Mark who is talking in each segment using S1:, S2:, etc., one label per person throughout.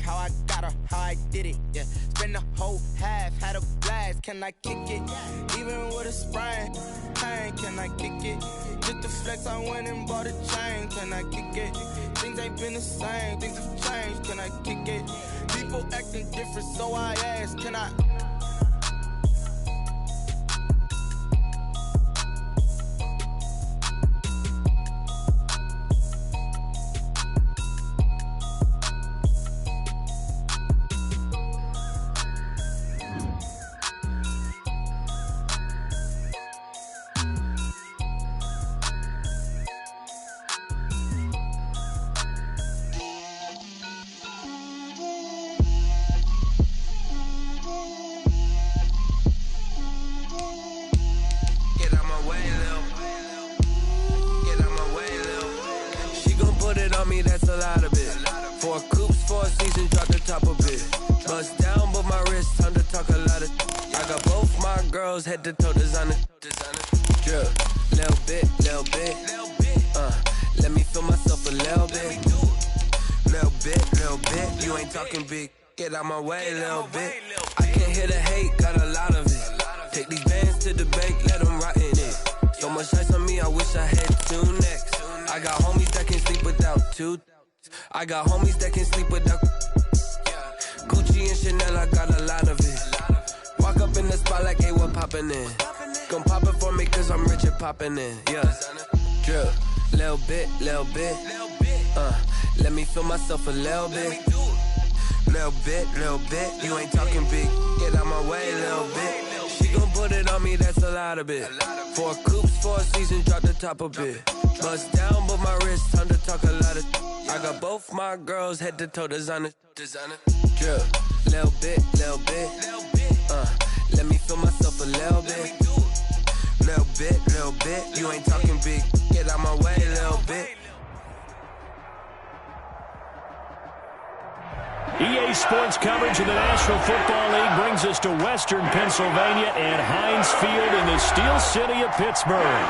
S1: how I got her, how I did it, yeah. Spend the whole half, had a blast, can I kick it? Even with a sprain, pain, can I kick it? Just to flex, I went and bought a chain, can I kick it? Things ain't been the same, things have changed, can I kick it? People acting different, so I ask, can I?
S2: That's a lot of it. 4 coops, 4 seasons, drop the top of it. Bust down, but my wrist, time to talk a lot of. I got both my girls head to toe designer. Drip, little bit. Let me feel myself a little bit. Little bit. You ain't talking big. Get out my way, little bit. I can't hear the hate, got a lot of it. Take these bands to the bank, let them rot in it. So much ice on me, I wish I had 2 necks. I got homies that can sleep without 2. I got homies that can sleep without Gucci and Chanel, I got a lot of it. Walk up in the spot like, hey, what poppin' in? Gon' pop it for me cause I'm rich and poppin' in, yeah. Drip, little bit. Let me feel myself a little bit. Little bit. You ain't talking big. Get out my way, little bit. She gon' put it on me, that's a lot of it. 4 coops, 4 seasons, drop the top a bit. Bust down, but my wrist, time to talk a lot of. I got both my girls head to toe designer. Drip, little bit. Let me feel myself a little bit. Little bit. You ain't talking big. Get out my way, little bit.
S3: EA Sports coverage of the National Football League brings us to Western Pennsylvania and Heinz Field in the Steel City of Pittsburgh.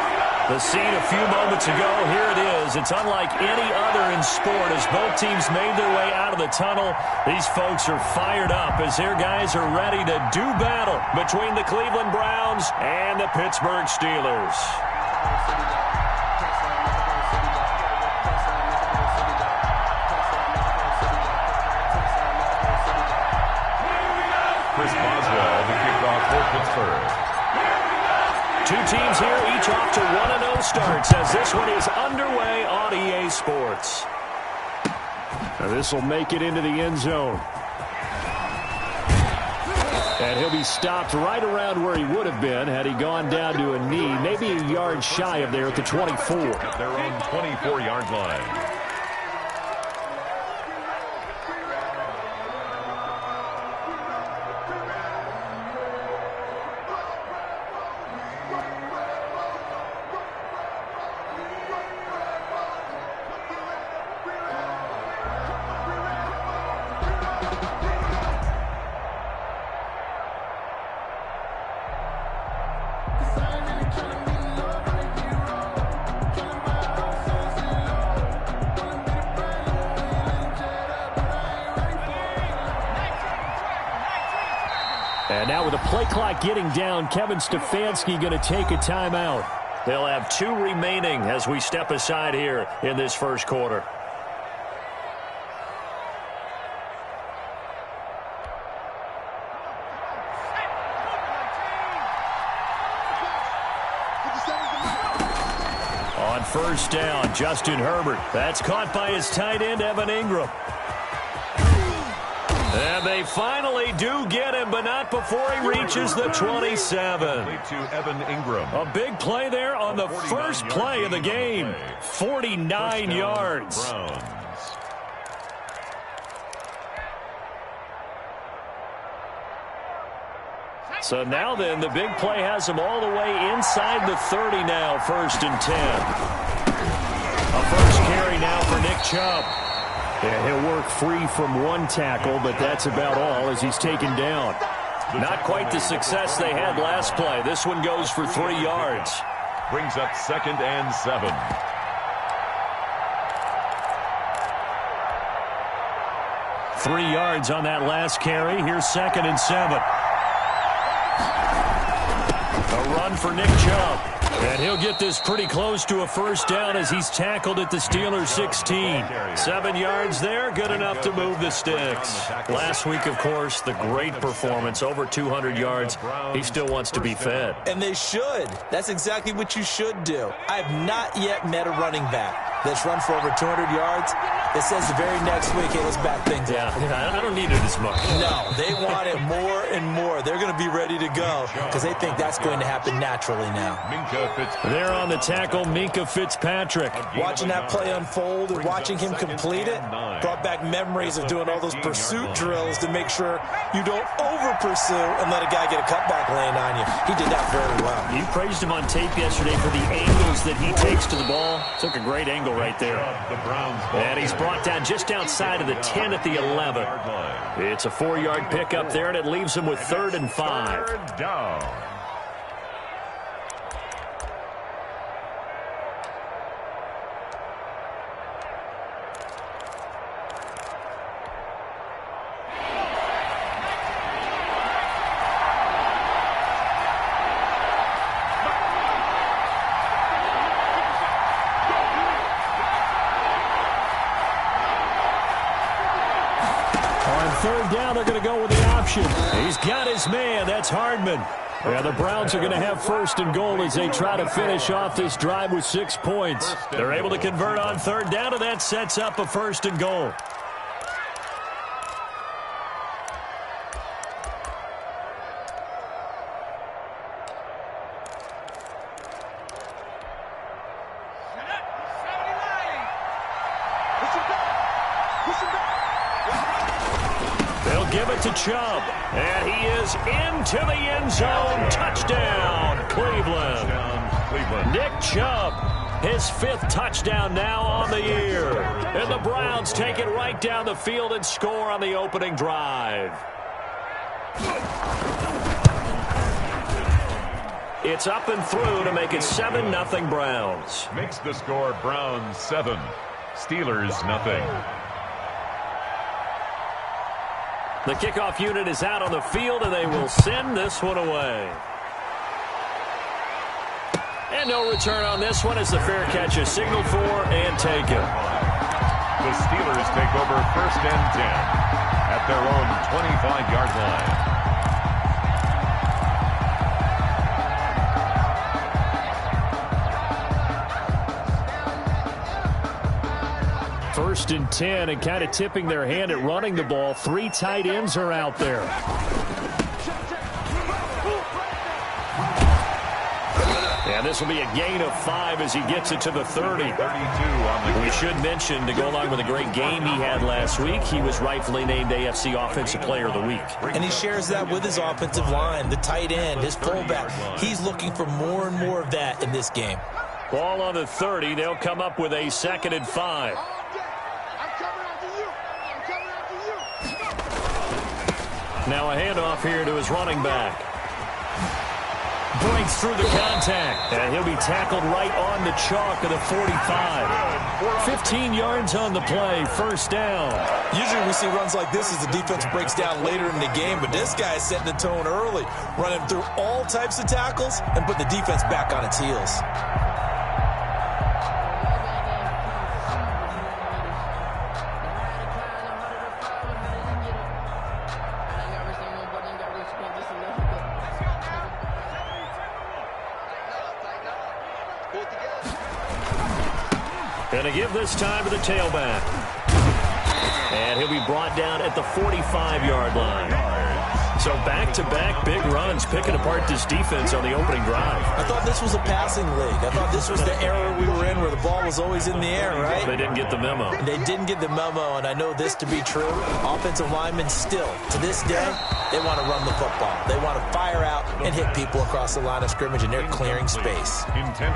S3: The scene a few moments ago, here it is. It's unlike any other in sport as both teams made their way out of the tunnel. These folks are fired up as their guys are ready to do battle between the Cleveland Browns and the Pittsburgh Steelers.
S4: Chris Boswell, the kickoff for Pittsburgh.
S3: 2 teams here, each off to 1-0 starts as this one is underway on EA Sports. Now this will make it into the end zone. And he'll be stopped right around where he would have been had he gone down to a knee, maybe a yard shy of there at the 24.
S4: Their own 24-yard line.
S3: And now with the play clock getting down, Kevin Stefanski going to take a timeout. They'll have 2 remaining as we step aside here in this first quarter. On first down, Justin Herbert. That's caught by his tight end, Evan Ingram. And they finally do get him, but not before he reaches the 27.
S4: To Evan Ingram.
S3: A big play there on the first play of the game. 49 yards.
S4: Browns.
S3: So now then, the big play has him all the way inside the 30 now, 1st and 10. A first carry now for Nick Chubb. Yeah, he'll work free from 1 tackle, but that's about all as he's taken down. Not quite the success they had last play. This one goes for 3 yards.
S4: Brings up 2nd and 7.
S3: 3 yards on that last carry. Here's 2nd and 7. A run for Nick Chubb. And he'll get this pretty close to a first down as he's tackled at the Steelers' 16. 7 yards there, good enough to move the sticks. Last week, of course, the great performance, over 200 yards. He still wants to be fed.
S5: And they should. That's exactly what you should do. I have not yet met a running back that's run for over 200 yards that says the very next week, hey, let's back things up.
S3: Yeah, I don't need it as much.
S5: No, they want it more and more. They're going to be ready to go because they think that's going to happen naturally now.
S3: There on the tackle, Minkah Fitzpatrick.
S5: Watching that play unfold and watching him complete it brought back memories of doing all those pursuit drills to make sure you don't over-pursue and let a guy get a cutback lane on you. He did that very well.
S3: You praised him on tape yesterday for the angles that he takes to the ball. Took a great angle right there. And he's brought down just outside of the 10 at the 11. It's a 4-yard pickup there, and it leaves him with 3rd and 5.
S4: Third down.
S3: Third down, they're going to go with the option. He's got his man. That's Hardman. Yeah, the Browns are going to have 1st and goal as they try to finish off this drive with 6 points. They're able to convert on 3rd down, and that sets up a 1st and goal. Give it to Chubb, and he is into the end zone. Touchdown, Cleveland. Nick Chubb, his 5th touchdown now on the year. And the Browns take it right down the field and score on the opening drive. It's up and through to make it 7-0 Browns.
S4: Makes the score Browns 7, Steelers 0.
S3: The kickoff unit is out on the field, and they will send this one away. And no return on this one as the fair catch is signaled for and taken.
S4: The Steelers take over 1st and 10 at their own 25-yard line.
S3: 1st and 10, and kind of tipping their hand at running the ball. 3 tight ends are out there. And this will be a gain of 5 as he gets it to the 30.
S4: 32 on the
S3: We should mention, to go along with a great game he had last week, he was rightfully named AFC Offensive Player of the Week.
S5: And he shares that with his offensive line, the tight end, his fullback. He's looking for more and more of that in this game.
S3: Ball on the 30. They'll come up with a 2nd and 5. Now a handoff here to his running back. Breaks through the contact, and he'll be tackled right on the chalk of the 45. 15 yards on the play, 1st down.
S5: Usually we see runs like this as the defense breaks down later in the game, but this guy is setting the tone early, running through all types of tackles and put the defense back on its heels.
S3: Going to give this time to the tailback. And he'll be brought down at the 45-yard line. So back-to-back big runs picking apart this defense on the opening drive.
S5: I thought this was a passing league. I thought this was the era we were in where the ball was always in the air, right?
S3: They didn't get the memo.
S5: They didn't get the memo, and I know this to be true. Offensive linemen still, to this day, they want to run the football. They want to fire out and hit people across the line of scrimmage, and they're clearing space.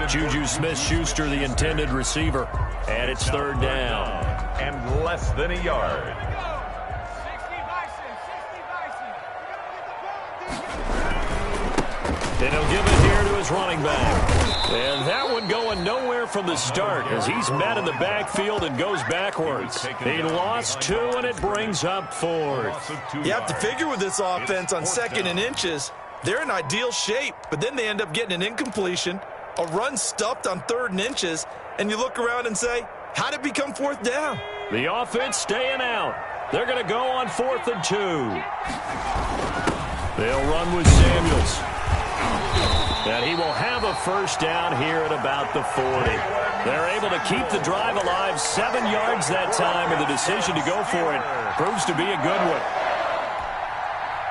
S3: Juju Smith-Schuster, the intended receiver. And it's 3rd down.
S4: And less than a yard.
S3: And he'll give it here to his running back. And that one going nowhere from the start as he's met in the backfield and goes backwards. He lost 2, and it brings up 4th.
S5: You have to figure with this offense on 2nd and inches, they're in ideal shape, but then they end up getting an incompletion, a run stuffed on 3rd and inches, and you look around and say, how'd it become 4th down?
S3: The offense staying out. They're going to go on 4th and 2. They'll run with Samuels. And he will have a first down here at about the 40. They're able to keep the drive alive, 7 yards that time, and the decision to go for it proves to be a good one.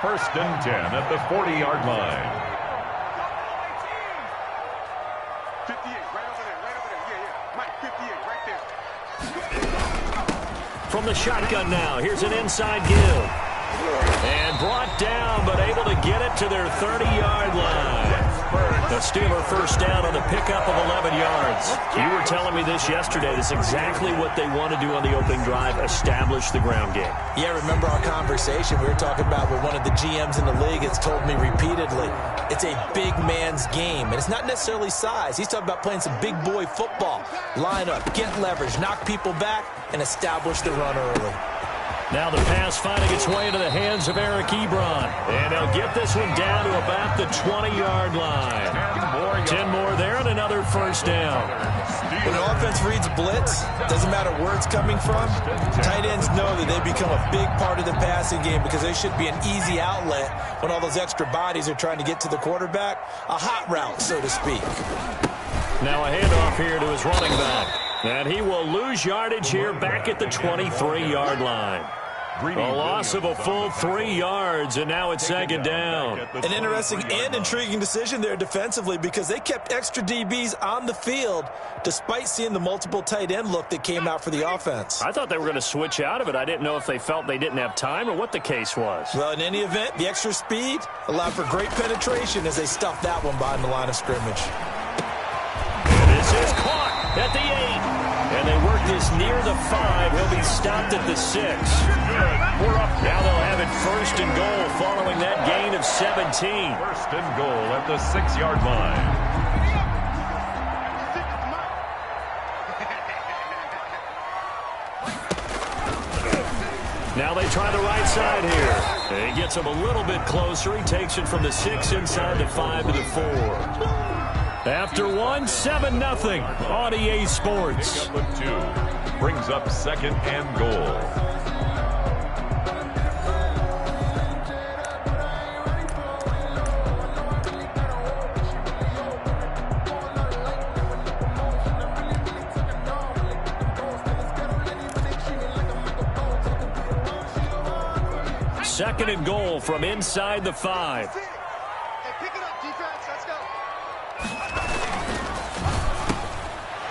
S4: 1st and 10 at the 40-yard line.
S6: 58, right over there. Yeah. Mike, 58, right there.
S3: From the shotgun now, here's an inside give. And brought down, but able to get it to their 30-yard line. The Steeler first down on the pickup of 11 yards. You were telling me this yesterday. That's exactly what they want to do on the opening drive, establish the ground game.
S5: Yeah, remember our conversation we were talking about with one of the GMs in the league has told me repeatedly, it's a big man's game, and it's not necessarily size. He's talking about playing some big boy football. Line up, get leverage, knock people back, and establish the run early.
S3: Now the pass finding its way into the hands of Eric Ebron. And they'll get this one down to about the 20-yard line. 10 more there and another first down.
S5: When an offense reads blitz, doesn't matter where it's coming from, tight ends know that they become a big part of the passing game because they should be an easy outlet when all those extra bodies are trying to get to the quarterback. A hot route, so to speak.
S3: Now a handoff here to his running back. And he will lose yardage here back at the 23-yard line. A loss of a full 3 yards, and now it's 2nd down.
S5: An interesting and intriguing decision there defensively because they kept extra DBs on the field despite seeing the multiple tight end look that came out for the offense.
S3: I thought they were going to switch out of it. I didn't know if they felt they didn't have time or what the case was.
S5: Well, in any event, the extra speed allowed for great penetration as they stuffed that one behind the line of scrimmage.
S3: This is caught at the 8. And they work this near the 5. He'll be stopped at the 6. We're up. Now they'll have it 1st and goal following that gain of 17.
S4: 1st and goal at the 6-yard line.
S3: Now they try the right side here. He gets him a little bit closer. He takes it from the 6 inside the 5 to the 4. After 1, 7-0 on EA Sports.
S4: Pickup of 2 brings up 2nd and goal.
S3: Second and goal from inside the 5.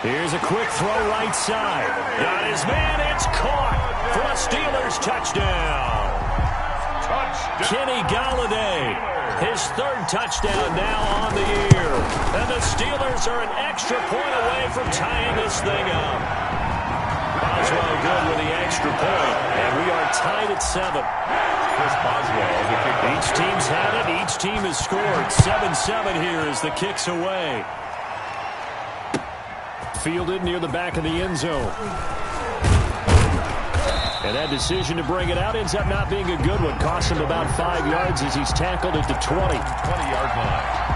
S3: Here's a quick throw right side. Got his man. It's caught for a Steelers touchdown. Kenny Galladay, his 3rd touchdown now on the year. And the Steelers are an extra point away from tying this thing up. Boswell good with the extra point. And we are tied at 7.
S4: Chris Boswell.
S3: Each team's had it. Each team has scored. 7-7 here as the kick's away. Fielded near the back of the end zone. And that decision to bring it out ends up not being a good one. Costs him about 5 yards as he's tackled at the 20.
S4: 20-yard line.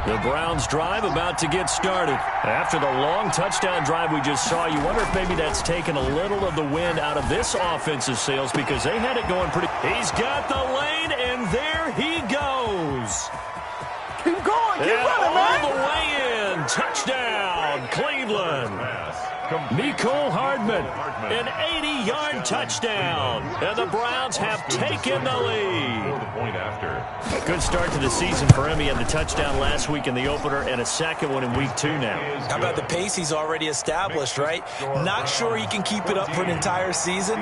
S3: The Browns drive about to get started. After the long touchdown drive we just saw, you wonder if maybe that's taken a little of the wind out of this offensive sails because they had it going pretty. He's got the lane, and there he goes.
S6: Keep going. Keep
S3: and
S6: running, man.
S3: all the way in. Touchdown, Cleveland. Mecole Hardman, an 80-yard touchdown. And the Browns have taken the lead. A good start to the season for him. He had the touchdown last week in the opener and a second one in week 2 now.
S5: How about the pace he's already established, right? Not sure he can keep it up for an entire season,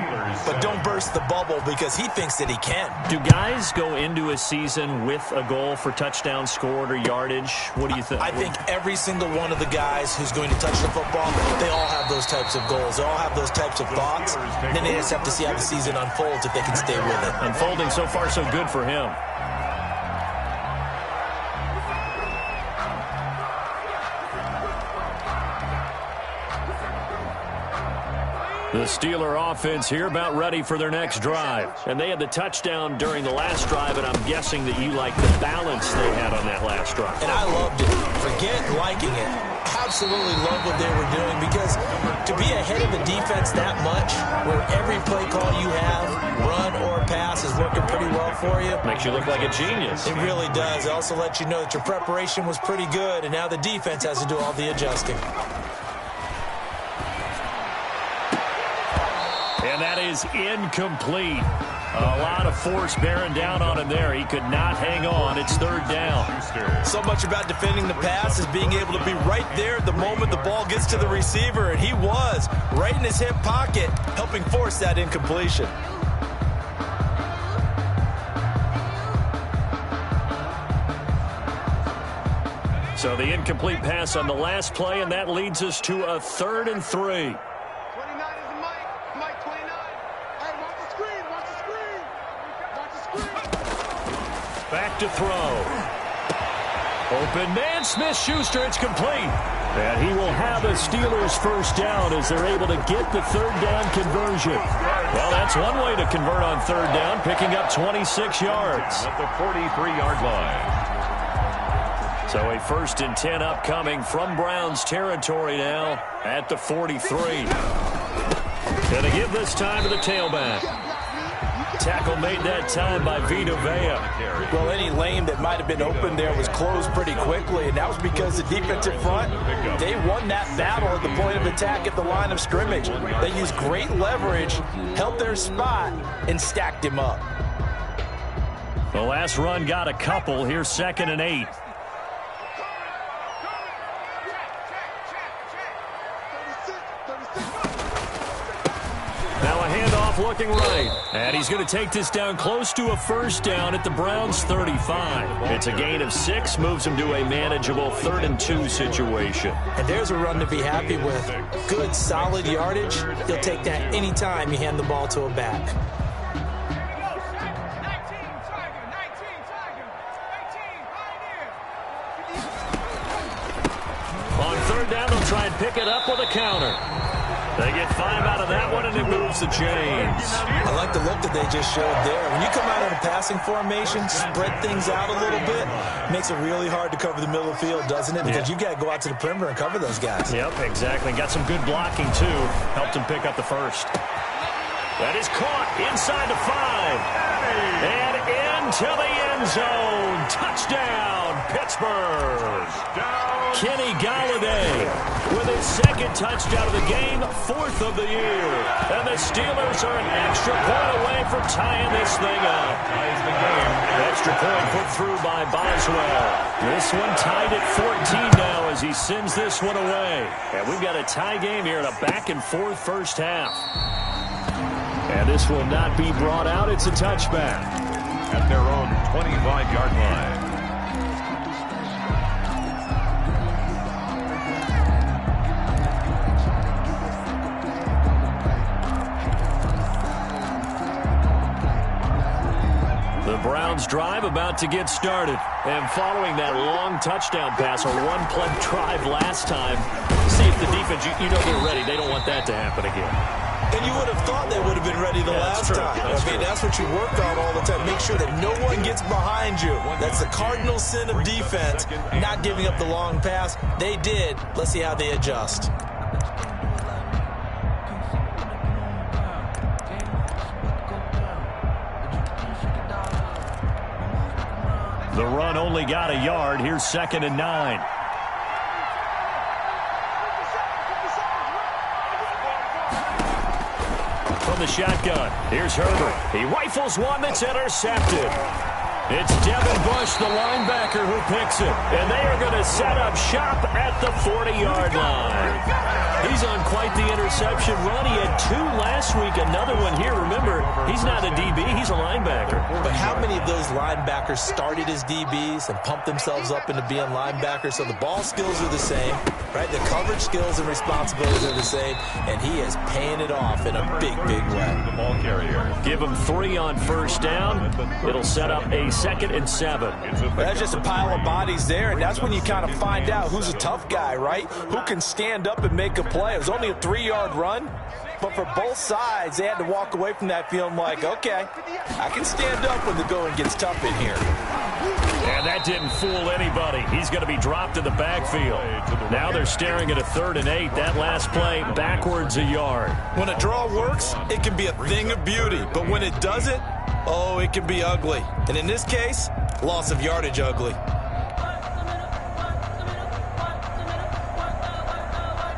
S5: but don't burst the bubble because he thinks that he can.
S3: Do guys go into a season with a goal for touchdowns scored or yardage? What do you think?
S5: I think every single one of the guys who's going to touch the football, they all have those types of goals. They all all have those types of thoughts. And then they just have to see how the season unfolds if they can stay with it.
S3: Unfolding so far so good for him. The Steeler offense here about ready for their next drive. And they had the touchdown during the last drive, and I'm guessing that you like the balance they had on that last drive.
S5: And I loved it. Forget liking it. Absolutely love what they were doing, because to be ahead of the defense that much, where every play call you have, run or pass, is working pretty well for you.
S3: Makes you look like a genius.
S5: It really does. It also lets you know that your preparation was pretty good, and now the defense has to do all the adjusting.
S3: And that is incomplete. A lot of force bearing down on him there. He could not hang on. It's third down.
S5: So much about defending the pass is being able to be right there at the moment the ball gets to the receiver, and he was right in his hip pocket, helping force that incompletion.
S3: So the incomplete pass on the last play, and that leads us to a 3rd and 3. Back to throw. Open man, Smith-Schuster, it's complete. And he will have a Steelers first down as they're able to get the 3rd down conversion. Well, that's one way to convert on 3rd down, picking up 26 yards.
S4: At the 43-yard line.
S3: So a 1st and 10 upcoming from Browns territory now at the 43. Going to give this time to the tailback. Tackle made that time by Vita Vea.
S5: Well, any lane that might have been open there was closed pretty quickly, and that was because the defensive front, they won that battle at the point of attack at the line of scrimmage. They used great leverage, held their spot, and stacked him up.
S3: The last run got a couple. Here's 2nd and 8. Now a handoff looking right. And he's going to take this down close to a 1st down at the Browns' 35. It's a gain of 6, moves him to a manageable 3rd and 2 situation.
S5: And there's a run to be happy with. Good, solid yardage. He'll take that anytime you hand the ball to a back.
S3: On 3rd down, they'll try and pick it up with a counter. They get 5 out of that one, and it moves the chains.
S5: I like the look that they just showed there. When you come out in a passing formation, spread things out a little bit, makes it really hard to cover the middle of the field, doesn't it? Because you got to go out to the perimeter and cover those guys.
S3: Yep, exactly. Got some good blocking, too. Helped him pick up the 1st. That is caught inside the 5. And into the end zone. Touchdown, Pittsburgh. Kenny Galladay with his 2nd touchdown of the game, 4th of the year. And the Steelers are an extra point away from tying this thing up.
S4: Ties the game.
S3: Extra point put through by Boswell. This one tied at 14 now as he sends this one away. And we've got a tie game here in a back-and-forth first half. And this will not be brought out. It's a touchback.
S4: At their own 25-yard line.
S3: The Browns drive about to get started. And following that long touchdown pass, or one-play drive last time, see if the defense, you know they're ready. They don't want that to happen again.
S5: And you would have thought they would have been ready the last time. That's what you work on all the time. Make sure that no one gets behind you. That's the cardinal sin of defense, not giving up the long pass. They did. Let's see how they adjust.
S3: The run only got a yard. Here's 2nd and 9. From the shotgun, here's Herbert. He rifles one that's intercepted. It's Devin Bush, the linebacker, who picks it. And they are going to set up shop at the 40-yard line. He's on quite the interception run. He had 2 last week, another one here. Remember, he's not a DB, he's a linebacker.
S5: But how many of those linebackers started as DBs and pumped themselves up into being linebackers? So the ball skills are the same, right? The coverage skills and responsibilities are the same, and he is paying it off in a big, big way.
S4: The ball carrier.
S3: Give him 3 on first down. It'll set up a 2nd and 7.
S5: That's just a pile of bodies there, and that's when you kind of find out who's a tough guy, right? Who can stand up and make a play. It was only a 3-yard run, but for both sides, they had to walk away from that feeling like, okay, I can stand up when the going gets tough in here.
S3: And that didn't fool anybody. He's going to be dropped in the backfield. Now they're staring at a 3rd and 8. That last play, backwards a yard.
S5: When a draw works, it can be a thing of beauty, but when it doesn't, oh, it can be ugly. And in this case, loss of yardage ugly.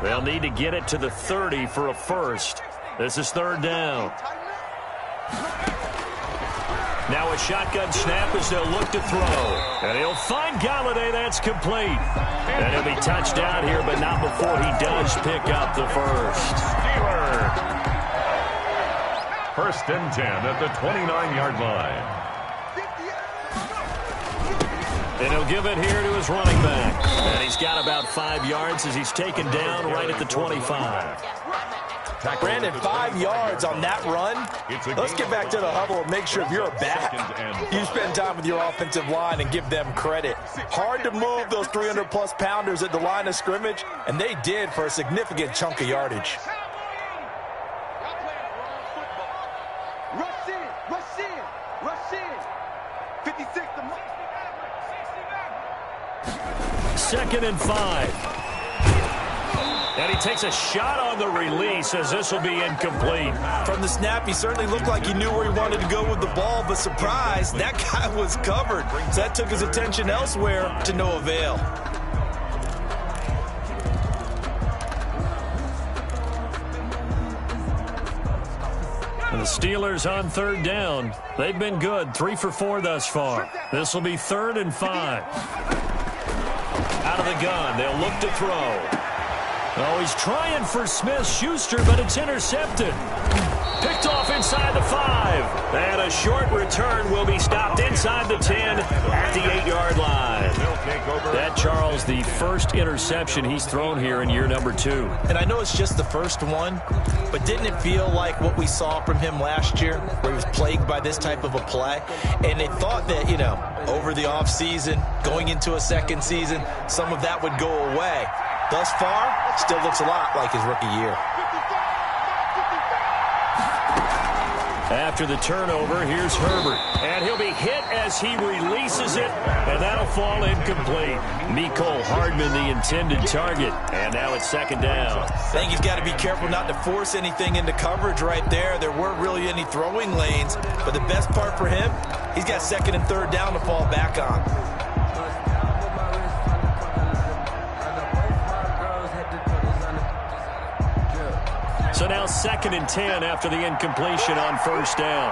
S3: They'll need to get it to the 30 for a first. This is 3rd down. Now a shotgun snap as they'll look to throw. And he'll find Galladay. That's complete. And he'll be touched down here, but not before he does pick up the first.
S4: Steeler. 1st and 10 at the 29-yard line.
S3: And he'll give it here to his running back. And he's got about 5 yards as he's taken down right at the 25.
S5: Brandon, 5 yards on that run. Let's get back to the huddle and make sure if you're a back, you spend time with your offensive line and give them credit. Hard to move those 300-plus pounders at the line of scrimmage, and they did for a significant chunk of yardage.
S6: Rush in, rush in, rush in. 56 to
S3: 2nd and 5. And he takes a shot on the release as this will be incomplete.
S5: From the snap, he certainly looked like he knew where he wanted to go with the ball, but surprise, that guy was covered. So that took his attention elsewhere to no avail.
S3: And the Steelers on 3rd down. They've been good, 3 for 4 thus far. This will be 3rd and 5. Out of the gun, they'll look to throw. Oh, he's trying for Smith-Schuster, but it's intercepted. Picked off inside the 5. And a short return will be stopped inside the 10 at the 8-yard line. That, Charles, the first interception he's thrown here in year number 2.
S5: And I know it's just the first one, but didn't it feel like what we saw from him last year, where he was plagued by this type of a play? And they thought that, you know, over the offseason, going into a second season, some of that would go away. Thus far, still looks a lot like his rookie year.
S3: After the turnover, here's Herbert. And he'll be hit as he releases it, and that'll fall incomplete. Mecole Hardman, the intended target. And now it's 2nd down.
S5: I think he's got to be careful not to force anything into coverage right there. There weren't really any throwing lanes, but the best part for him, he's got 2nd and 3rd down to fall back on.
S3: So now 2nd and 10 after the incompletion on 1st down.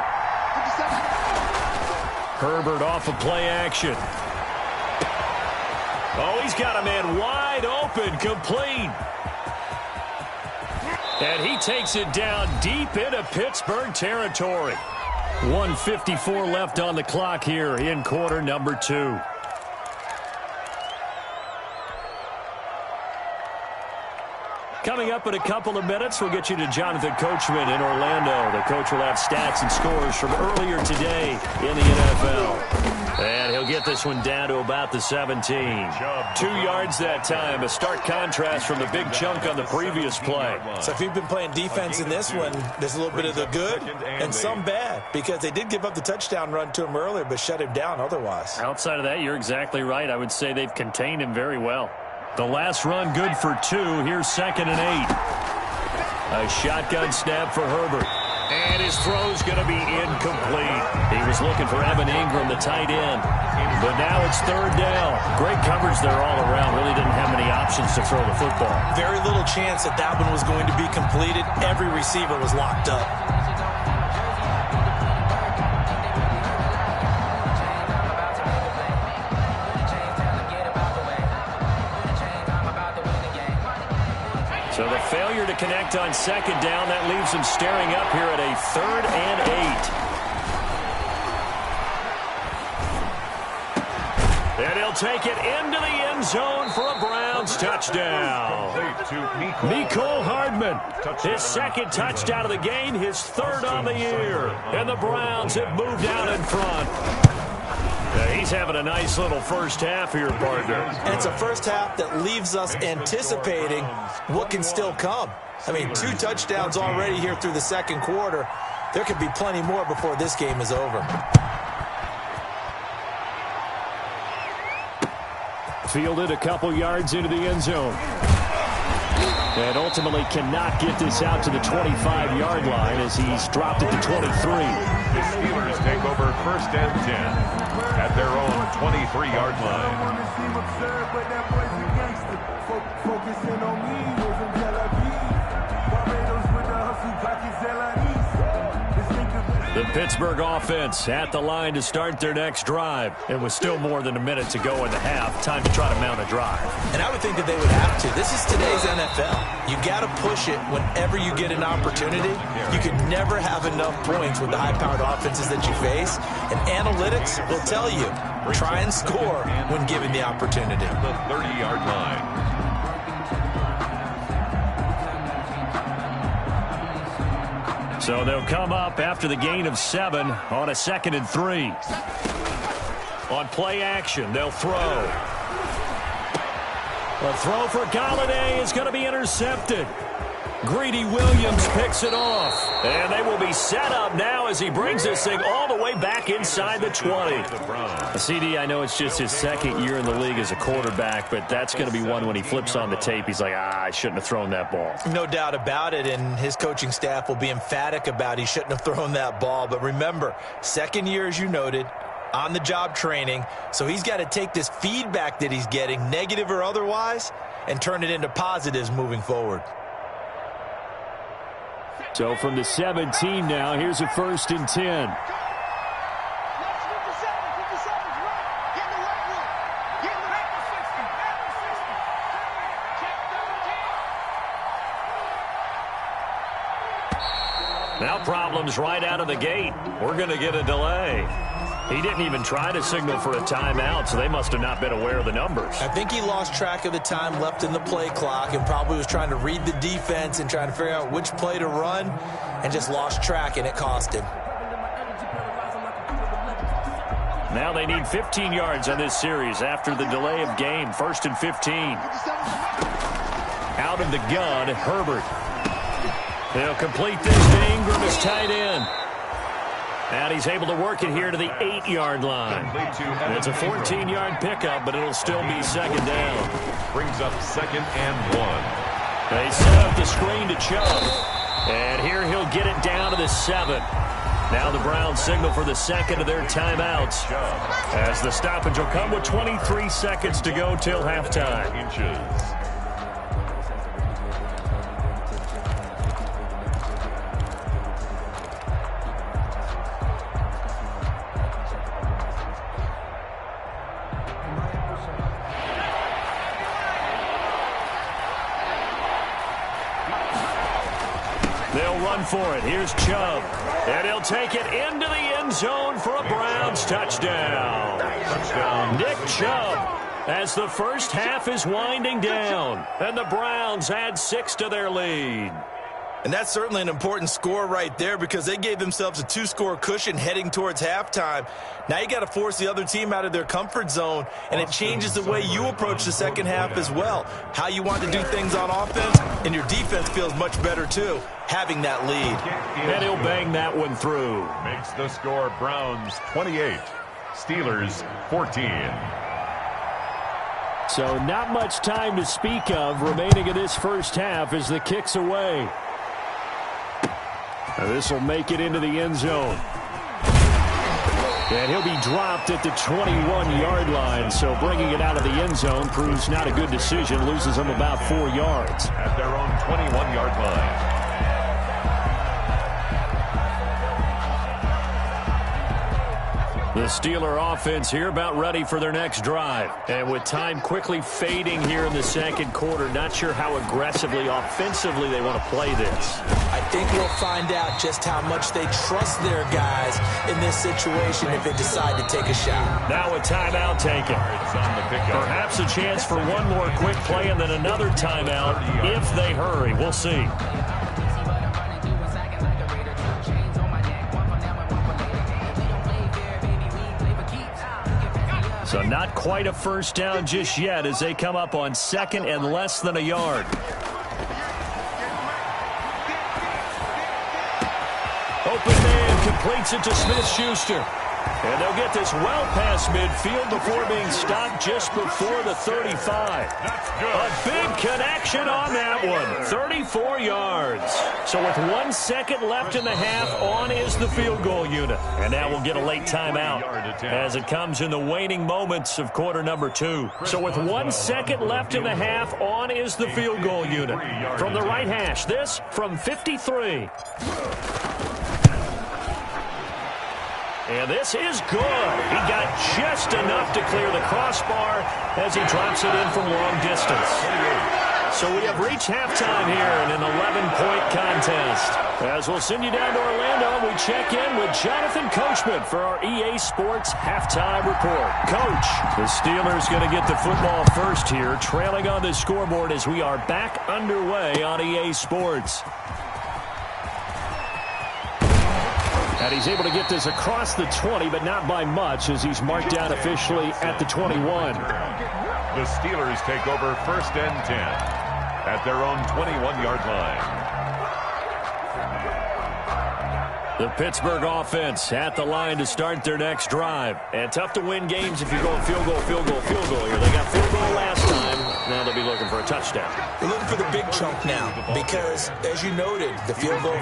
S3: Herbert off of play action. Oh, he's got a man wide open, complete. And he takes it down deep into Pittsburgh territory. 1:54 left on the clock here in quarter number 2. Coming up in a couple of minutes, we'll get you to Jonathan Coachman in Orlando. The coach will have stats and scores from earlier today in the NFL. And he'll get this one down to about the 17. 2 yards that time. A stark contrast from the big chunk on the previous play.
S5: So if you've been playing defense in this one, there's a little bit of the good and some bad, because they did give up the touchdown run to him earlier, but shut him down otherwise.
S3: Outside of that, you're exactly right. I would say they've contained him very well. The last run good for 2. Here's 2nd and 8. A shotgun snap for Herbert. And his throw's going to be incomplete. He was looking for Evan Ingram, the tight end. But now it's 3rd down. Great coverage there all around. Really didn't have many options to throw the football.
S5: Very little chance that that one was going to be completed. Every receiver was locked up.
S3: So So the failure to connect on second down, that leaves them staring up here at a 3rd and 8. And he'll take it into the end zone for a Browns touchdown. Mecole Hardman, his 2nd touchdown of the game, his 3rd on the year. And the Browns have moved out in front. He's having a nice little first half here, partner.
S5: And it's a first half that leaves us anticipating what can still come. I mean, 2 touchdowns already here through the 2nd quarter. There could be plenty more before this game is over.
S3: Fielded a couple yards into the end zone. And ultimately cannot get this out to the 25-yard line as he's dropped it to 23.
S4: The Steelers take over 1st and 10 at their own 23-yard line.
S3: The Pittsburgh offense at the line to start their next drive. It was still more than a minute to go in the half. Time to try to mount a drive.
S5: And I would think that they would have to. This is today's NFL. You got to push it whenever you get an opportunity. You can never have enough points with the high-powered offenses that you face. And analytics will tell you, try and score when given the opportunity.
S4: The 30-yard line.
S3: So they'll come up after the gain of 7 on a 2nd and 3. On play action, they'll throw. A throw for Galladay is going to be intercepted. Greedy Williams picks it off. And they will be set up now as he brings this thing all the way back inside the 20. CD, I know it's just his 2nd year in the league as a quarterback, but that's going to be one when he flips on the tape. He's like, I shouldn't have thrown that ball.
S5: No doubt about it, and his coaching staff will be emphatic about he shouldn't have thrown that ball. But remember, 2nd year, as you noted, on-the-job training, so he's got to take this feedback that he's getting, negative or otherwise, and turn it into positives moving forward.
S3: So from the 17 now, here's a 1st and 10. Now problems right out of the gate. We're going to get a delay. He didn't even try to signal for a timeout, so they must have not been aware of the numbers.
S5: I think he lost track of the time left in the play clock and probably was trying to read the defense and trying to figure out which play to run and just lost track, and it cost him.
S3: Now they need 15 yards on this series after the delay of game. 1st and 15. Out of the gun, Herbert. They'll complete this to Ingram as tight end. And he's able to work it here to the 8-yard line. It's a 14-yard pickup, but it'll still be 2nd down.
S4: Brings up 2nd and 1.
S3: They set up the screen to Chubb. And here he'll get it down to the 7. Now the Browns signal for the 2nd of their timeouts. As the stoppage will come with 23 seconds to go till halftime. They'll run for it. Here's Chubb. And he'll take it into the end zone for a Browns touchdown. Nick Chubb as the first half is winding down. And the Browns add 6 to their lead.
S5: And that's certainly an important score right there because they gave themselves a 2-score cushion heading towards halftime. Now you got to force the other team out of their comfort zone, and it changes the way you approach the second half as well. How you want to do things on offense, and your defense feels much better too, having that lead.
S3: And he'll bang that one through.
S4: Makes the score Browns 28, Steelers 14.
S3: So not much time to speak of remaining in this first half as the kick's away. This will make it into the end zone. And he'll be dropped at the 21-yard line, so bringing it out of the end zone proves not a good decision, loses him about 4 yards.
S4: At their own 21-yard line.
S3: The Steeler offense here about ready for their next drive. And with time quickly fading here in the second quarter, not sure how aggressively, offensively they want to play this.
S5: I think we'll find out just how much they trust their guys in this situation if they decide to take a shot.
S3: Now a timeout taken. Perhaps a chance for one more quick play and then another timeout if they hurry. We'll see. So not quite a first down just yet as they come up on second and less than a yard. Open man completes it to Smith-Schuster. And they'll get this well past midfield before being stopped just before the 35. A big connection on that one. 34 yards. So with 1 second left in the half, on is the field goal unit. And now we'll get a late timeout as it comes in the waning moments of quarter number 2. So with 1 second left in the half, on is the field goal unit. From the right hash, this from 53. And this is good. He got just enough to clear the crossbar as he drops it in from long distance. So we have reached halftime here in an 11-point contest. As we'll send you down to Orlando, we check in with Jonathan Coachman for our EA Sports Halftime Report. Coach, the Steelers going to get the football first here, trailing on the scoreboard as we are back underway on EA Sports. And he's able to get this across the 20, but not by much, as he's marked down officially at the 21.
S4: The Steelers take over first and 10 at their own 21-yard line.
S3: The Pittsburgh offense at the line to start their next drive. And tough to win games if you're going field goal, field goal, field goal here. They got field goal last time. Now they'll be looking for a touchdown.
S5: They're looking for the big chunk now because, as you noted, the field goal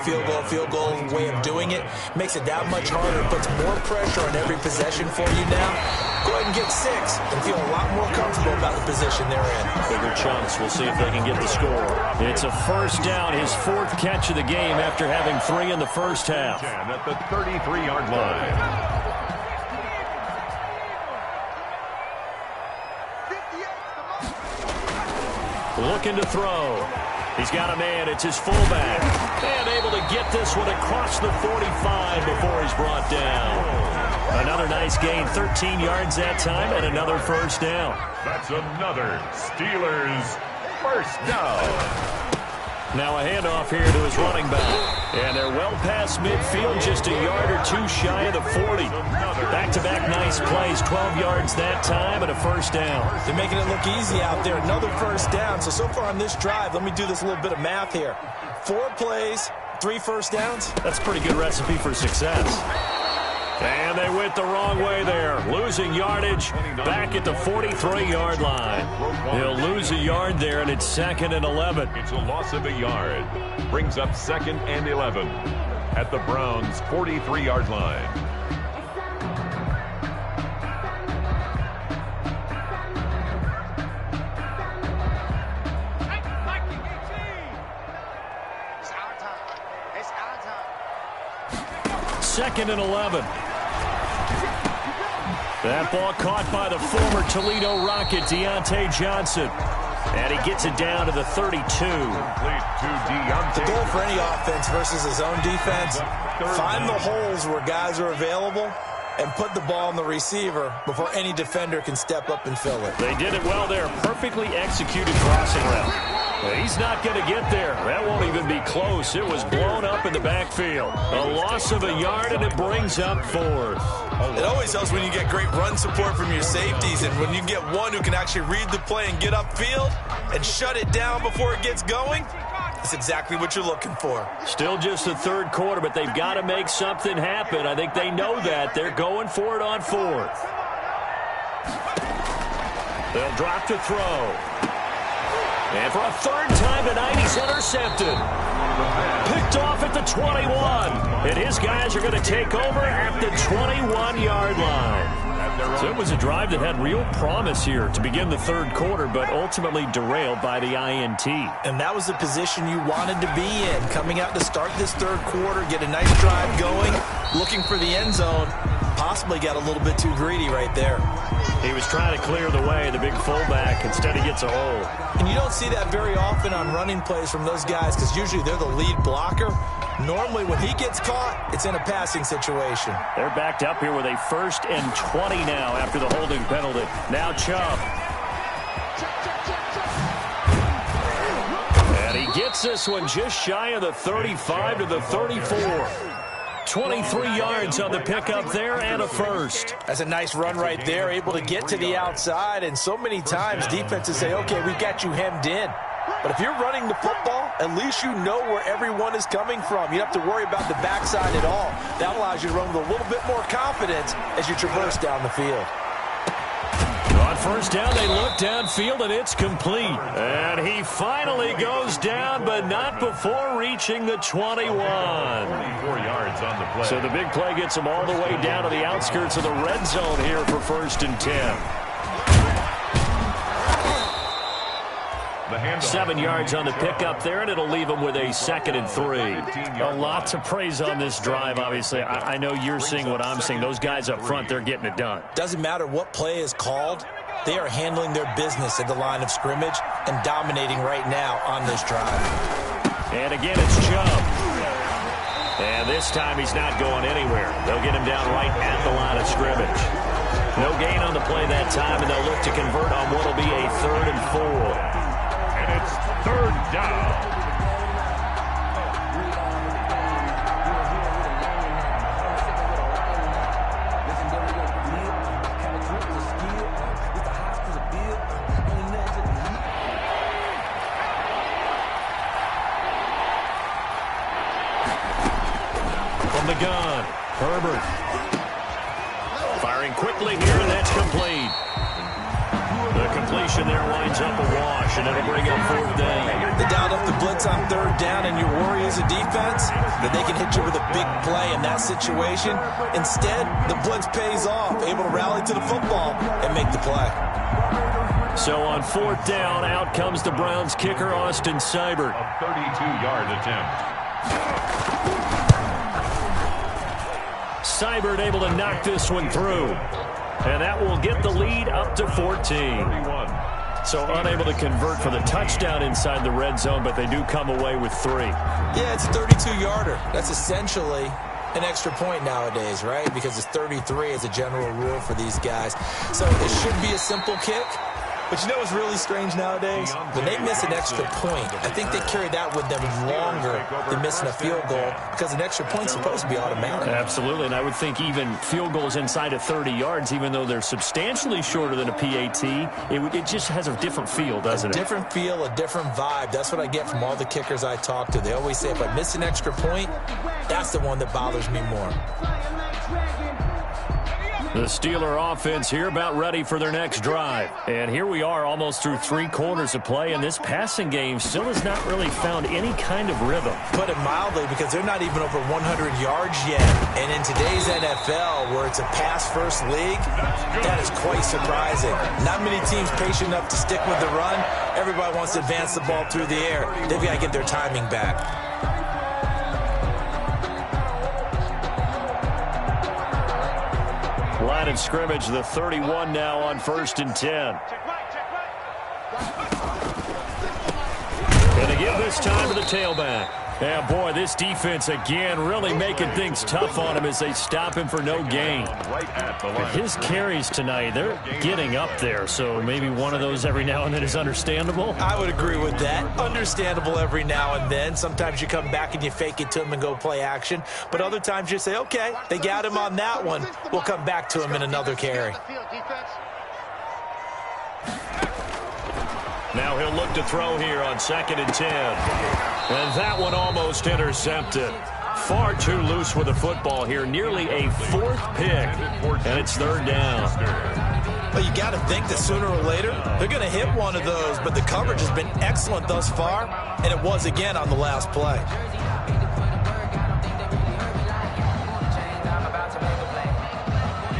S5: way of doing it makes it that much harder. It puts more pressure on every possession for you now. Go ahead and get 6 and feel a lot more comfortable about the position they're in.
S3: Bigger chunks. We'll see if they can get the score. It's a first down, his 4th catch of the game after having 3 in the first half.
S4: At the 33-yard line.
S3: Looking to throw. He's got a man. It's his fullback. And able to get this one across the 45 before he's brought down. Another nice gain. 13 yards that time and another first down.
S4: That's another Steelers first down.
S3: Now a handoff here to his running back. And they're well past midfield, just a yard or 2 shy of the 40. Back-to-back nice plays, 12 yards that time and a first down.
S5: They're making it look easy out there. Another first down. So far on this drive, let me do this little bit of math here. 4 plays, 3 first downs.
S3: That's a pretty good recipe for success. And they went the wrong way there. Losing yardage back at the 43-yard line. They'll lose a yard there, and it's 2nd and 11.
S4: It's a loss of a yard. Brings up 2nd and 11 at the Browns' 43-yard line.
S3: Second and 11. That ball caught by the former Toledo Rocket, Deontay Johnson. And he gets it down to the 32.
S5: The goal for any offense versus his own defense, find the holes where guys are available and put the ball on the receiver before any defender can step up and fill it.
S3: They did it well there. Perfectly executed crossing route. He's not going to get there. That won't even be close. It was blown up in the backfield. A loss of a yard, and it brings up 4th.
S7: It always helps when you get great run support from your safeties, and when you get one who can actually read the play and get upfield and shut it down before it gets going, that's exactly what you're looking for.
S3: Still just the 3rd quarter, but they've got to make something happen. I think they know that. They're going for it on 4th. They'll drop to throw. And for a 3rd time tonight, he's intercepted. Picked off at the 21. And his guys are going to take over at the 21-yard line. So it was a drive that had real promise here to begin the 3rd quarter, but ultimately derailed by the INT.
S5: And that was the position you wanted to be in. Coming out to start this 3rd quarter, get a nice drive going, looking for the end zone. possibly got a little bit too greedy right there.
S3: He was trying to clear the way, the big fullback. Instead, he gets a hole.
S5: And you don't see that very often on running plays from those guys because usually they're the lead blocker. Normally, when he gets caught, it's in a passing situation.
S3: They're backed up here with a 1st and 20 now after the holding penalty. Now Chubb. And he gets this one just shy of the 35 to the 34. 23 yards on the pickup there and a first.
S5: That's a nice run right there, able to get to the outside. And so many times defenses say, okay, we've got you hemmed in. But if you're running the football, at least you know where everyone is coming from. You don't have to worry about the backside at all. That allows you to run with a little bit more confidence as you traverse down the field.
S3: On first down, they look downfield, and it's complete. And he finally goes down, but not before reaching the 21.
S4: 24 yards on the play.
S3: So the big play gets him all the way down to the outskirts of the red zone here for 1st and 10. 7 yards on the pickup there, and it'll leave him with a 2nd and 3. A lot to praise on this drive, obviously. I know you're seeing what I'm seeing. Those guys up front, they're getting it done.
S5: Doesn't matter what play is called. They are handling their business at the line of scrimmage and dominating right now on this drive.
S3: And again, it's Chubb. And this time he's not going anywhere. They'll get him down right at the line of scrimmage. No gain on the play that time, and they'll look to convert on what will be a 3rd and 4.
S4: It's 3rd down.
S3: From the gun, Herbert. Firing quickly here, and that's complete. The completion there winds up a wash, and it'll bring up 4th down.
S5: They dialed up the blitz on 3rd down, and you worry as a defense that they can hit you with a big play in that situation. Instead, the blitz pays off, able to rally to the football and make the play.
S3: So on 4th down, out comes the Browns kicker, Austin Seibert.
S4: A 32-yard attempt.
S3: Seibert able to knock this one through. And that will get the lead up to 14. So unable to convert for the touchdown inside the red zone, but they do come away with 3.
S5: Yeah, it's a 32-yarder. That's essentially an extra point nowadays, right? Because it's 33 as a general rule for these guys. So it should be a simple kick. But you know what's really strange nowadays? When they miss an extra point, I think they carry that with them longer than missing a field goal because an extra point's supposed to be automatic.
S3: Absolutely, and I would think even field goals inside of 30 yards, even though they're substantially shorter than a PAT, it just has a different feel, doesn't it?
S5: A different feel, a different vibe. That's what I get from all the kickers I talk to. They always say if I miss an extra point, that's the one that bothers me more.
S3: The Steeler offense here about ready for their next drive. And here we are almost through 3 quarters of play, and this passing game still has not really found any kind of rhythm.
S5: Put it mildly, because they're not even over 100 yards yet. And in today's NFL, where it's a pass-first league, that is quite surprising. Not many teams patient enough to stick with the run. Everybody wants to advance the ball through the air. They've got to get their timing back.
S3: Line of scrimmage, the 31 now on 1st and 10. And again this time to the tailback. Yeah, boy, this defense again really making things tough on him as they stop him for no gain. His carries tonight, they're getting up there, so maybe one of those every now and then is understandable.
S5: I would agree with that. Understandable every now and then. Sometimes you come back and you fake it to him and go play action. But other times you say, okay, they got him on that one. We'll come back to him in another carry.
S3: Now he'll look to throw here on 2nd and 10. And that one almost intercepted. Far too loose with the football here. Nearly a 4th pick. And it's 3rd down.
S5: Well, you got to think that sooner or later they're going to hit one of those. But the coverage has been excellent thus far. And it was again on the last play.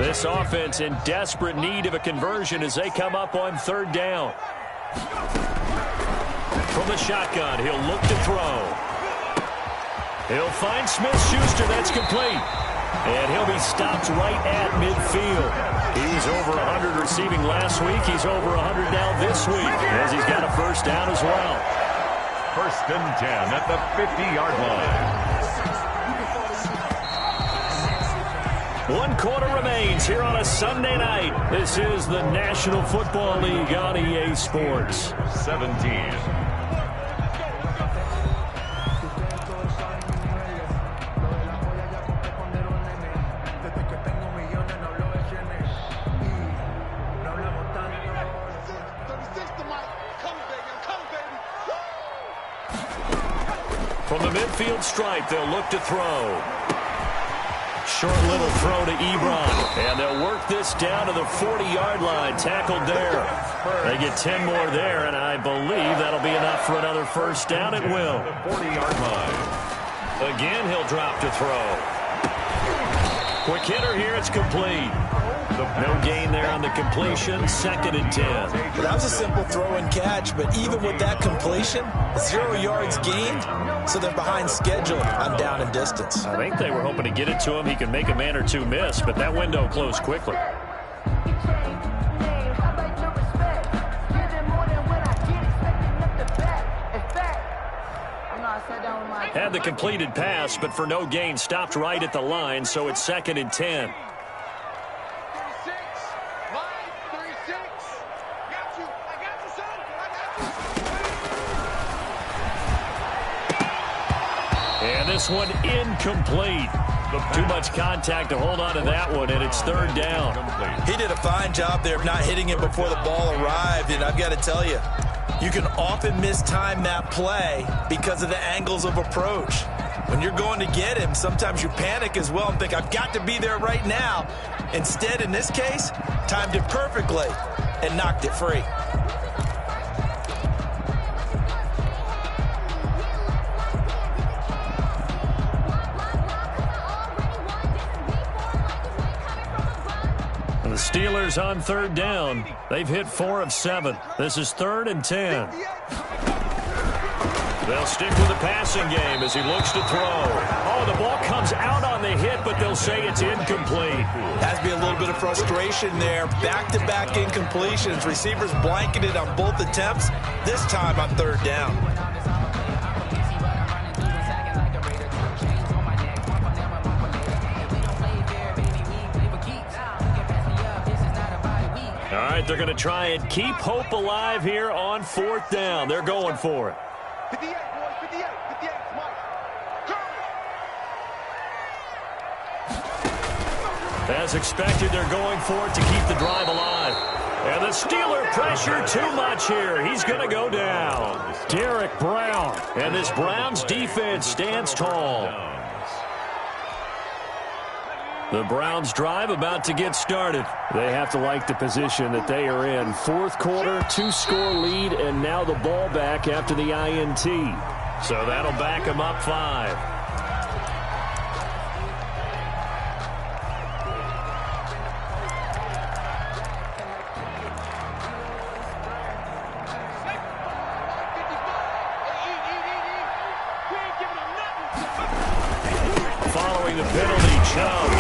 S3: This offense in desperate need of a conversion as they come up on 3rd down. From the shotgun, he'll look to throw. He'll find Smith-Schuster. That's complete. And he'll be stopped right at midfield. He was over 100 receiving last week. He's over 100 now this week, as he's got a first down as well.
S4: First and 10 at the 50-yard line.
S3: 1 quarter remains here on a Sunday night. This is the National Football League on EA Sports.
S4: 17.
S3: From the midfield stripe, they'll look to throw. Short little throw to Ebron. And they'll work this down to the 40-yard line. Tackled there. They get 10 more there, and I believe that'll be enough for another first down. It will.
S4: The 40-yard line.
S3: Again, he'll drop to throw. Quick hitter here. It's complete. No gain there on the completion. 2nd and 10.
S5: That was a simple throw and catch, but even with that completion, 0 yards gained, so they're behind schedule on down and distance.
S3: I think they were hoping to get it to him. He can make a man or two miss, but that window closed quickly. Had the completed pass, but for no gain, stopped right at the line, so it's 2nd and 10. This one incomplete. Too much contact to hold on to that one, and it's 3rd down.
S5: He did a fine job there of not hitting it before the ball arrived, and I've got to tell you, you can often mistime that play because of the angles of approach. When you're going to get him, sometimes you panic as well and think, I've got to be there right now. Instead, in this case, timed it perfectly and knocked it free.
S3: Steelers on 3rd down. They've hit 4 of 7. This is 3rd and 10. They'll stick with the passing game as he looks to throw. Oh, the ball comes out on the hit, but they'll say it's incomplete.
S5: Has to be a little bit of frustration there. Back-to-back incompletions. Receivers blanketed on both attempts, this time on 3rd down.
S3: All right, they're going to try and keep hope alive here on 4th down. They're going for it.
S6: 58, boys, 58, 58, Mike.
S3: As expected, they're going for it to keep the drive alive. And the Steeler pressure too much here. He's going to go down. Derek Brown. And this Browns defense stands tall. The Browns drive about to get started. They have to like the position that they are in. 4th quarter, 2-score lead, and now the ball back after the INT. So that'll back them up 5. Following the penalty, Chubb.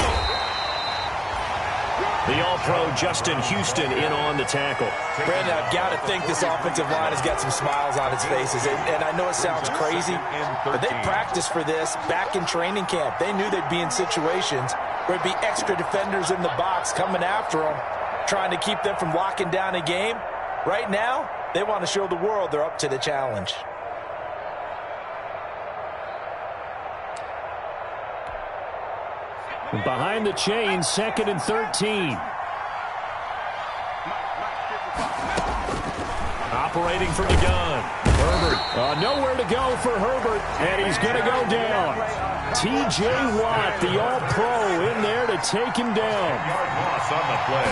S3: The All-Pro Justin Houston in on the tackle.
S5: Brandon, I've got to think this offensive line has got some smiles on its faces. And I know it sounds crazy, but they practiced for this back in training camp. They knew they'd be in situations where it'd be extra defenders in the box coming after them, trying to keep them from locking down a game. Right now, they want to show the world they're up to the challenge.
S3: Behind the chain, 2nd and 13. Operating from the gun. Herbert. Nowhere to go for Herbert, and he's going to go down. T.J. Watt, the All-Pro, in there to take him down.
S4: Yard loss on the play.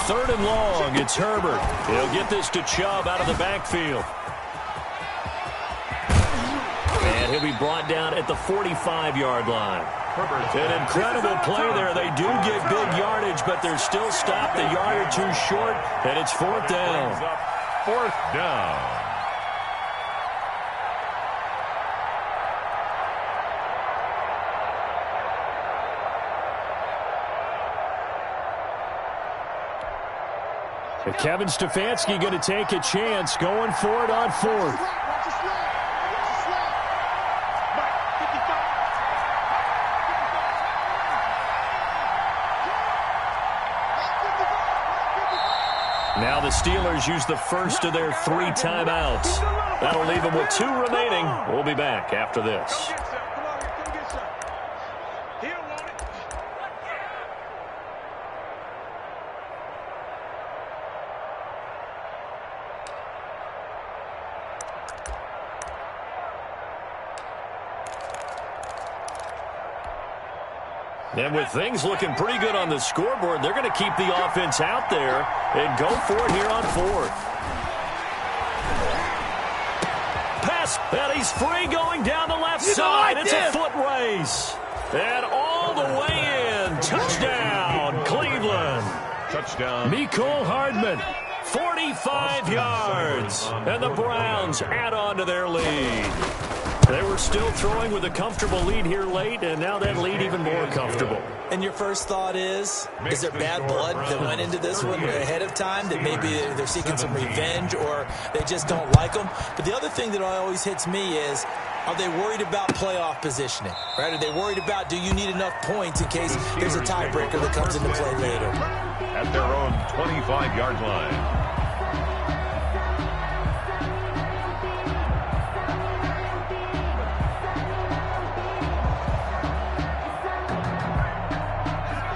S3: 3rd and long, it's Herbert. He'll get this to Chubb out of the backfield. And he'll be brought down at the 45-yard line. An incredible play there. They do get big yardage, but they're still stopped a yard or two short, and it's 4th down.
S4: 4th down.
S3: Kevin Stefanski going to take a chance, going for it on fourth. Now the Steelers use the first of their 3 timeouts. That'll leave them with 2 remaining. We'll be back after this. And with things looking pretty good on the scoreboard, they're going to keep the offense out there and go for it here on fourth. Pass, and he's free going down the left side. It's a foot race. And all the way in. Touchdown, Cleveland.
S4: Touchdown.
S3: Mecole Hardman, 45 yards. And the Browns add on to their lead. They were still throwing with a comfortable lead here late, and now that lead even more comfortable.
S5: And your first thought is there bad blood that went into this one ahead of time, that maybe they're seeking some revenge or they just don't like them? But the other thing that always hits me is, are they worried about playoff positioning? Right? Are they worried about, do you need enough points in case there's a tiebreaker that comes into play later?
S4: At their own 25-yard line.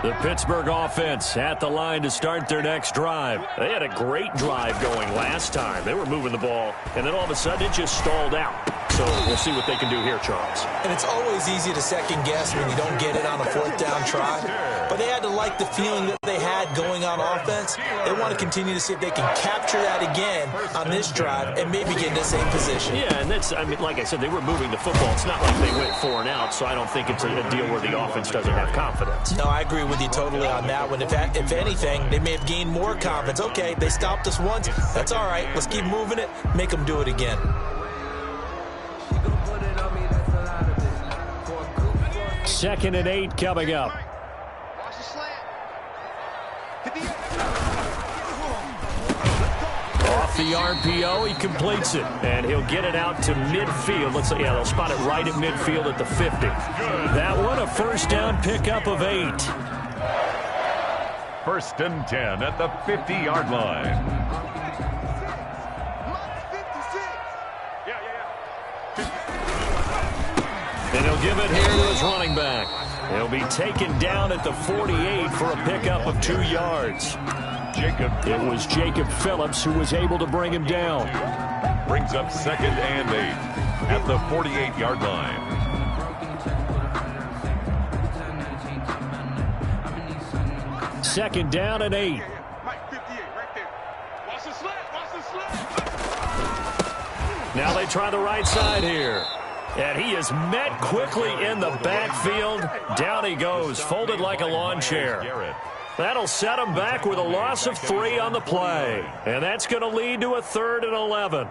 S3: The Pittsburgh offense at the line to start their next drive. They had a great drive going last time. They were moving the ball, and then all of a sudden it just stalled out. So we'll see what they can do here, Charles.
S5: And it's always easy to second guess when you don't get it on a 4th down try. But they had to like the feeling that they had going on offense. They want to continue to see if they can capture that again on this drive and maybe get in the same position.
S3: Yeah, and that's, I mean, like I said, they were moving the football. It's not like they went 4 and out, so I don't think it's a deal where the offense doesn't have confidence.
S5: No, I agree with you totally on that one. If anything, they may have gained more confidence. Okay, they stopped us once. That's all right. Let's keep moving it. Make them do it again.
S3: Second and 8 coming up. Off the RPO, he completes it, and he'll get it out to midfield. Let's say, yeah, they'll spot it right at midfield at the 50. That one, a first down pickup of 8.
S4: First and 10 at the 50-yard line.
S3: And he'll give it here to his running back. He'll be taken down at the 48 for a pickup of 2 yards. It was Jacob Phillips who was able to bring him down.
S4: Brings up 2nd and 8 at the 48-yard line.
S3: Second down and 8. Now they try the right side here. And he is met quickly in the backfield. Down he goes, folded like a lawn chair. That'll set him back with a loss of 3 on the play. And that's going to lead to a 3rd and 11.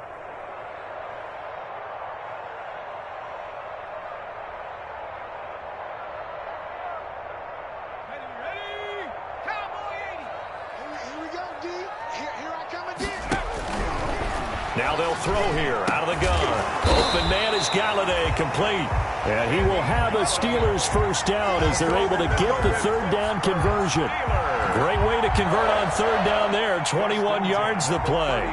S3: Now they'll throw here out of the gun. Open man is Galladay, complete. And he will have a Steelers first down as they're able to get the 3rd down conversion. Great way to convert on 3rd down there. 21 yards the play.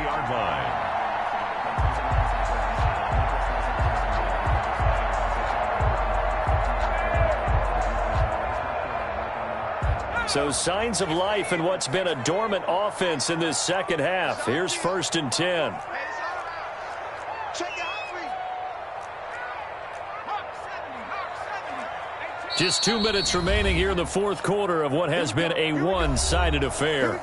S3: So signs of life in what's been a dormant offense in this second half. Here's 1st and 10. Just 2 minutes remaining here in the 4th quarter of what has been a one-sided affair.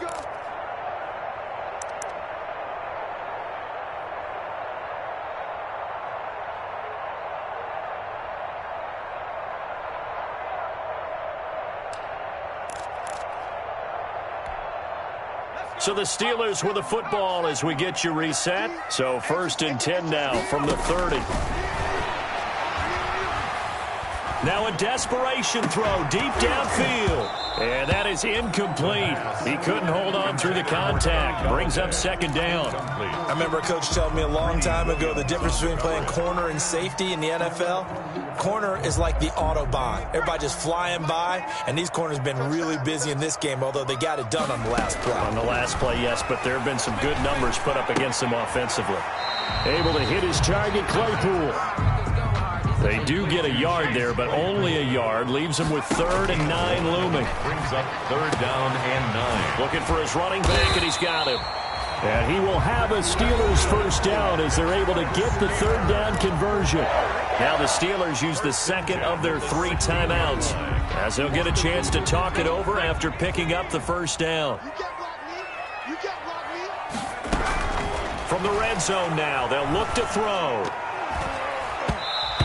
S3: So the Steelers with the football as we get you reset. So 1st and 10 now from the 30. Now a desperation throw deep downfield. And that is incomplete. He couldn't hold on through the contact. Brings up second down.
S5: I remember a coach telling me a long time ago the difference between playing corner and safety in the NFL. Corner is like the Autobahn. Everybody just flying by, and these corners have been really busy in this game, although they got it done on the last play.
S3: On the last play, yes, but there have been some good numbers put up against him offensively. Able to hit his target, Claypool. They do get a yard there, but only a yard. Leaves him with 3rd and 9 looming.
S4: Brings up 3rd down and 9.
S3: Looking for his running back, and he's got him. And he will have a Steelers first down as they're able to get the 3rd down conversion. Now the Steelers use the second of their 3 timeouts as they'll get a chance to talk it over after picking up the first down. From the red zone now, they'll look to throw.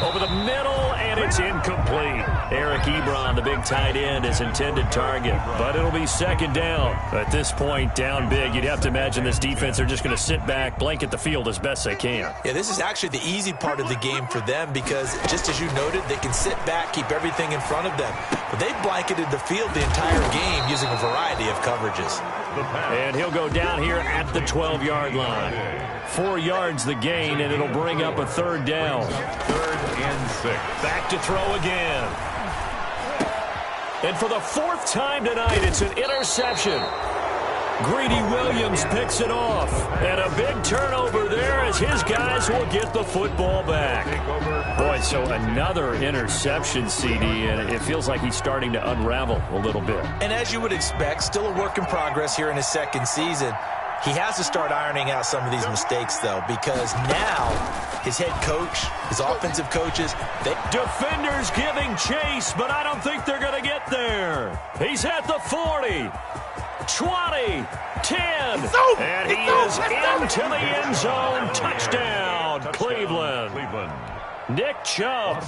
S3: Over the middle, and it's incomplete. Eric Ebron, the big tight end, is intended target, but it'll be second down. At this point, down big, you'd have to imagine this defense are just going to sit back, blanket the field as best they can.
S5: Yeah, this is actually the easy part of the game for them because, just as you noted, they can sit back, keep everything in front of them. But they blanketed the field the entire game using a variety of coverages.
S3: And he'll go down here at the 12-yard line. 4 yards the gain, and it'll bring up a 3rd down.
S4: 3rd and 6.
S3: Back to throw again. And for the 4th time tonight, it's an interception. Greedy Williams picks it off. And a big turnover there as his guys will get the football back. Boy, so another interception, CD, and it feels like he's starting to unravel a little bit.
S5: And as you would expect, still a work in progress here in his second season. He has to start ironing out some of these mistakes, though, because now his head coach, his offensive coaches,
S3: defenders giving chase, but I don't think they're going to get there. He's at the 40, 20, 10, and he is into the end zone. Touchdown, Cleveland. Nick Chubb,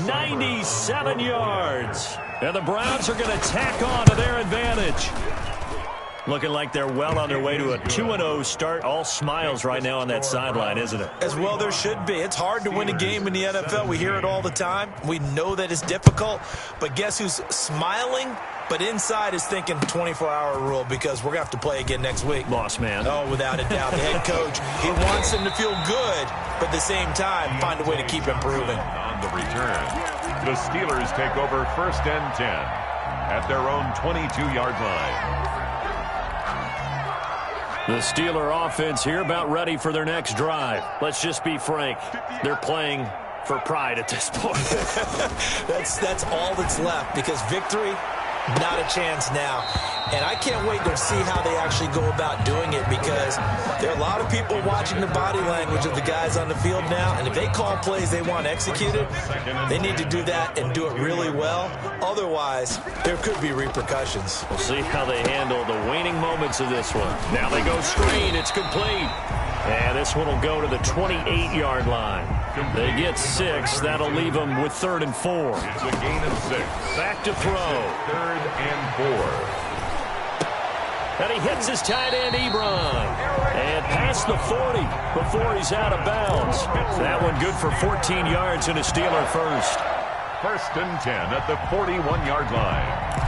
S3: 97 yards. And the Browns are going to tack on to their advantage. Looking like they're well on their way to a 2-0 start. All smiles right now on that sideline, isn't it?
S5: As well there should be. It's hard to win a game in the NFL. We hear it all the time. We know that it's difficult. But guess who's smiling? But inside is thinking 24-hour rule because we're going to have to play again next week.
S3: Boss man.
S5: Oh, without a doubt. The head coach, he wants him to feel good, but at the same time, find a way to keep improving.
S4: On the return, the Steelers take over 1st and 10 at their own 22-yard line.
S3: The Steeler offense here about ready for their next drive. Let's just be frank. They're playing for pride at this point.
S5: That's all that's left because victory, not a chance now. And I can't wait to see how they actually go about doing it because there are a lot of people watching the body language of the guys on the field now. And if they call plays they want executed, they need to do that and do it really well. Otherwise, there could be repercussions.
S3: We'll see how they handle the waning moments of this one. Now they go screen. It's complete. And this one will go to the 28-yard line. They get 6. That'll leave them with 3rd and 4.
S4: It's a gain of 6.
S3: Back to throw.
S4: 3rd and 4.
S3: And he hits his tight end, Ebron. And past the 40 before he's out of bounds. That one good for 14 yards and a Steeler first.
S4: 1st and 10 at the 41-yard line.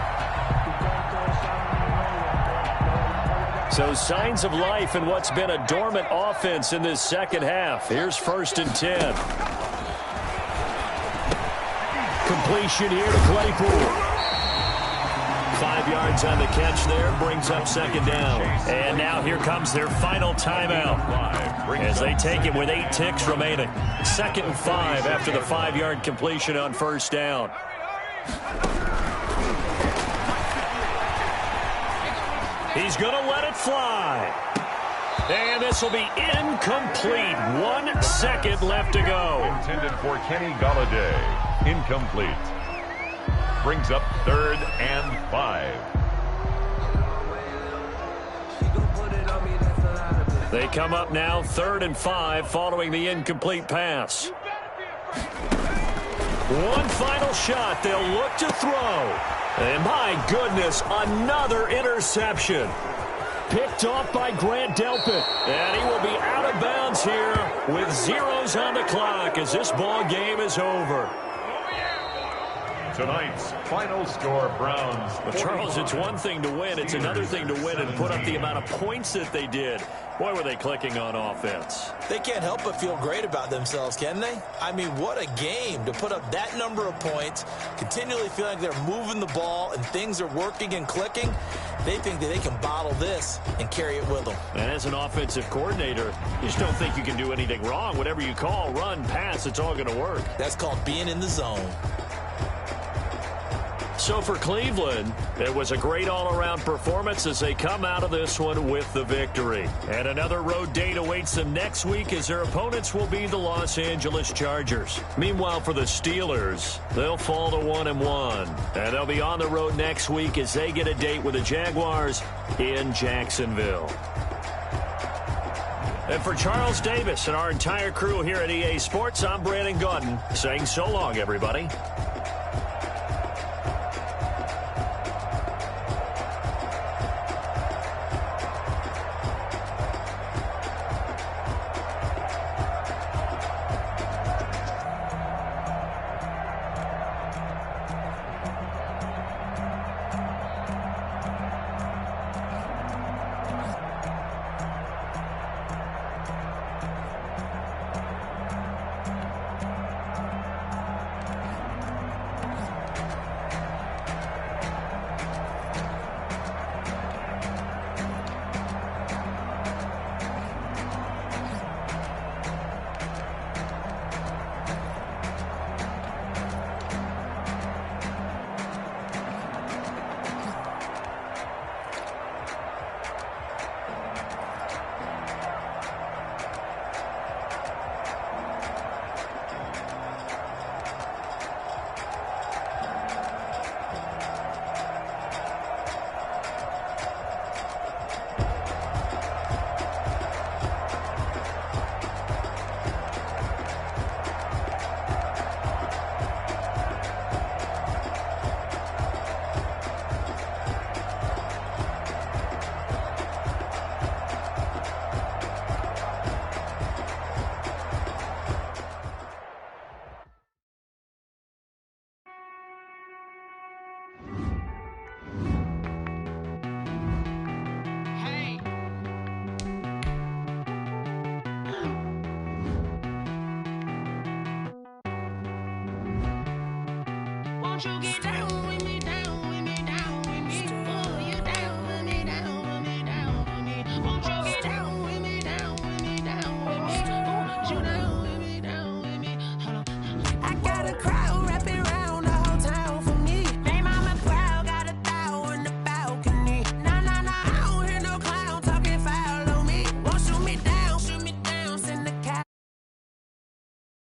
S3: So signs of life in what's been a dormant offense in this second half. Here's 1st and 10. Completion here to Claypool. 5 yards on the catch there, brings up second down. And now here comes their final timeout as they take it with 8 ticks remaining. 2nd and 5 after the 5-yard completion on 1st down. He's going to let it fly. And this will be incomplete. 1 second left to go.
S4: Intended for Kenny Golladay. Incomplete. Brings up 3rd and 5.
S3: They come up now 3rd and 5 following the incomplete pass. One final shot. They'll look to throw. And my goodness, another interception. Picked off by Grant Delpit. And he will be out of bounds here with zeros on the clock as this ball game is over.
S4: Tonight's final score, Browns.
S3: Well, Charles, it's one thing to win. It's another thing to win and put up the amount of points that they did. Boy, were they clicking on offense.
S5: They can't help but feel great about themselves, can they? I mean, what a game to put up that number of points, continually feel like they're moving the ball and things are working and clicking. They think that they can bottle this and carry it with them.
S3: And as an offensive coordinator, you just don't think you can do anything wrong. Whatever you call, run, pass, it's all going to work.
S5: That's called being in the zone.
S3: So for Cleveland, it was a great all-around performance as they come out of this one with the victory. And another road date awaits them next week as their opponents will be the Los Angeles Chargers. Meanwhile, for the Steelers, they'll fall to 1-1. And they'll be on the road next week as they get a date with the Jaguars in Jacksonville. And for Charles Davis and our entire crew here at EA Sports, I'm Brandon Gaudin saying so long, everybody.
S8: Won't you get down?